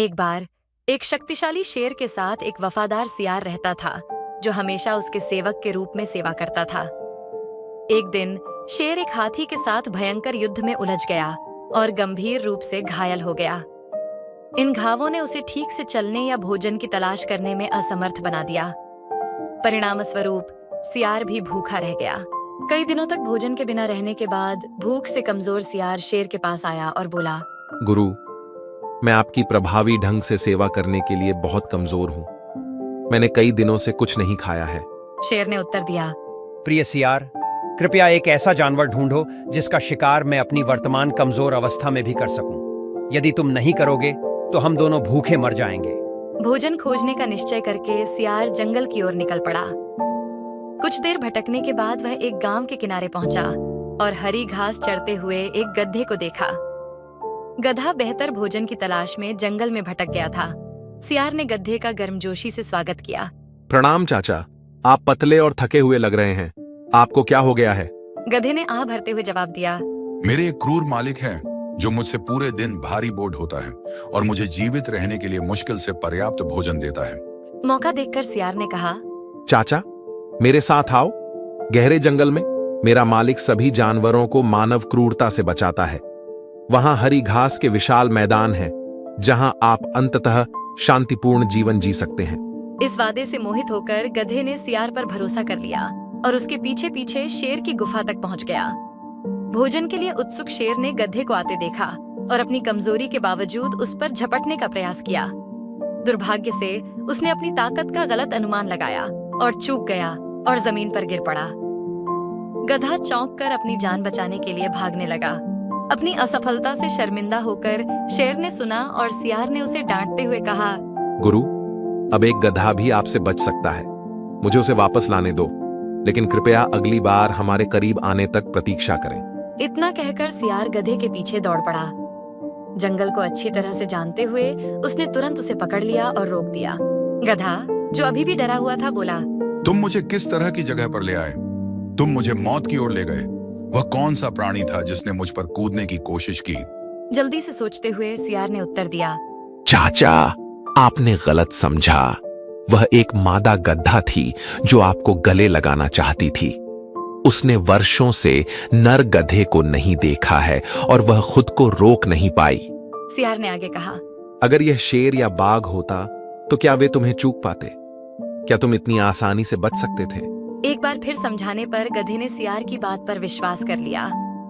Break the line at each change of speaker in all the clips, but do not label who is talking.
एक बार एक शक्तिशाली शेर के साथ एक वफादार सियार रहता था, जो हमेशा उसके सेवक के रूप में सेवा करता था। एक दिन शेर एक हाथी के साथ भयंकर युद्ध में उलझ गया और गंभीर रूप से घायल हो गया। इन घावों ने उसे ठीक से चलने या भोजन की तलाश करने में असमर्थ बना दिया। परिणाम स्वरूप सियार भी भूखा रह गया। कई दिनों तक भोजन के बिना रहने के बाद भूख से कमजोर सियार शेर के पास आया और बोला,
गुरु, मैं आपकी प्रभावी ढंग से सेवा करने के लिए बहुत कमजोर हूं। मैंने कई दिनों से कुछ नहीं खाया है।
शेर ने उत्तर दिया,
प्रिय सियार, कृपया एक ऐसा जानवर ढूंढो जिसका शिकार मैं अपनी वर्तमान कमजोर अवस्था में भी कर सकूं। यदि तुम नहीं करोगे तो हम दोनों भूखे मर जाएंगे।
भोजन खोजने का निश्चय करके सियार जंगल की ओर निकल पड़ा। कुछ देर भटकने के बाद वह एक गांव के किनारे पहुंचा और हरी घास चरते हुए एक गधे को देखा। गधा बेहतर भोजन की तलाश में जंगल में भटक गया था। सियार ने गधे का गर्मजोशी से स्वागत किया।
प्रणाम चाचा, आप पतले और थके हुए लग रहे हैं। आपको क्या हो गया है?
गधे ने आह भरते हुए जवाब दिया,
मेरे एक क्रूर मालिक हैं जो मुझसे पूरे दिन भारी बोझ होता है और मुझे जीवित रहने के लिए मुश्किल से पर्याप्त भोजन देता है।
मौका देखकर सियार ने कहा,
चाचा, मेरे साथ आओ। गहरे जंगल में मेरा मालिक सभी जानवरों को मानव क्रूरता से बचाता है। वहां हरी घास के विशाल मैदान हैं, जहां आप अंततः शांतिपूर्ण जीवन जी सकते हैं।
इस वादे से मोहित होकर गधे ने सियार पर भरोसा कर लिया और उसके पीछे पीछे शेर की गुफा तक पहुंच गया। भोजन के लिए उत्सुक शेर ने गधे को आते देखा और अपनी कमजोरी के बावजूद उस पर झपटने का प्रयास किया। दुर्भाग्य से उसने अपनी ताकत का गलत अनुमान लगाया और चूक गया और जमीन पर गिर पड़ा। गधा चौंक कर अपनी जान बचाने के लिए भागने लगा। अपनी असफलता से शर्मिंदा होकर शेर ने सुना और सियार ने उसे डांटते हुए कहा,
गुरु, अब एक गधा भी आपसे बच सकता है। मुझे उसे वापस लाने दो, लेकिन कृपया अगली बार हमारे करीब आने तक प्रतीक्षा करें।
इतना कहकर सियार गधे के पीछे दौड़ पड़ा। जंगल को अच्छी तरह से जानते हुए उसने तुरंत उसे पकड़ लिया और रोक दिया। गधा, जो अभी भी डरा हुआ था, बोला,
तुम मुझे किस तरह की जगह पर ले आए? तुम मुझे मौत की ओर ले गए। वह कौन सा प्राणी था जिसने मुझ पर कूदने की कोशिश की?
जल्दी से सोचते हुए सियार ने उत्तर दिया,
चाचा, आपने गलत समझा। वह एक मादा गधा थी जो आपको गले लगाना चाहती थी। उसने वर्षों से नर गधे को नहीं देखा है और वह खुद को रोक नहीं पाई।
सियार ने आगे कहा,
अगर यह शेर या बाघ होता तो क्या वे तुम्हें चूक पाते? क्या तुम इतनी आसानी से बच सकते थे?
एक बार फिर समझाने पर गधे ने सियार की बात पर विश्वास कर लिया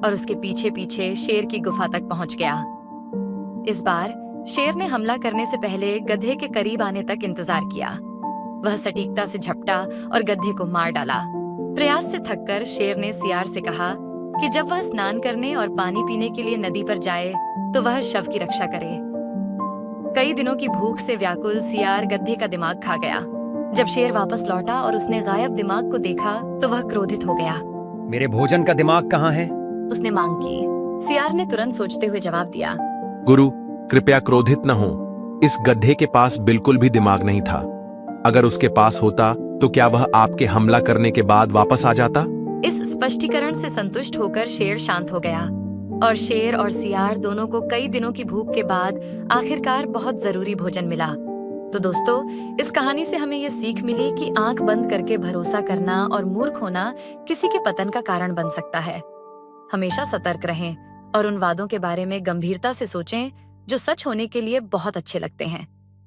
और उसके पीछे पीछे शेर की गुफा तक पहुंच गया। इस बार शेर ने हमला करने से पहले गधे के करीब आने तक इंतजार किया। वह सटीकता से झपटा और गधे को मार डाला। प्रयास से थककर शेर ने सियार से कहा कि जब वह स्नान करने और पानी पीने के लिए नदी पर जाए तो वह शव की रक्षा करे। कई दिनों की भूख से व्याकुल सियार गधे का दिमाग खा गया। जब शेर वापस लौटा और उसने गायब दिमाग को देखा तो वह क्रोधित हो गया।
मेरे भोजन का दिमाग कहाँ है?
उसने मांग की। सियार ने तुरंत सोचते हुए जवाब दिया,
गुरु, कृपया क्रोधित न हो। इस गधे के पास बिल्कुल भी दिमाग नहीं था। अगर उसके पास होता तो क्या वह आपके हमला करने के बाद वापस आ जाता?
इस स्पष्टीकरण से संतुष्ट होकर शेर शांत हो गया और शेर और सियार दोनों को कई दिनों की भूख के बाद आखिरकार बहुत जरूरी भोजन मिला। तो दोस्तों, इस कहानी से हमें ये सीख मिली कि आंख बंद करके भरोसा करना और मूर्ख होना किसी के पतन का कारण बन सकता है। हमेशा सतर्क रहें और उन वादों के बारे में गंभीरता से सोचें जो सच होने के लिए बहुत अच्छे लगते हैं।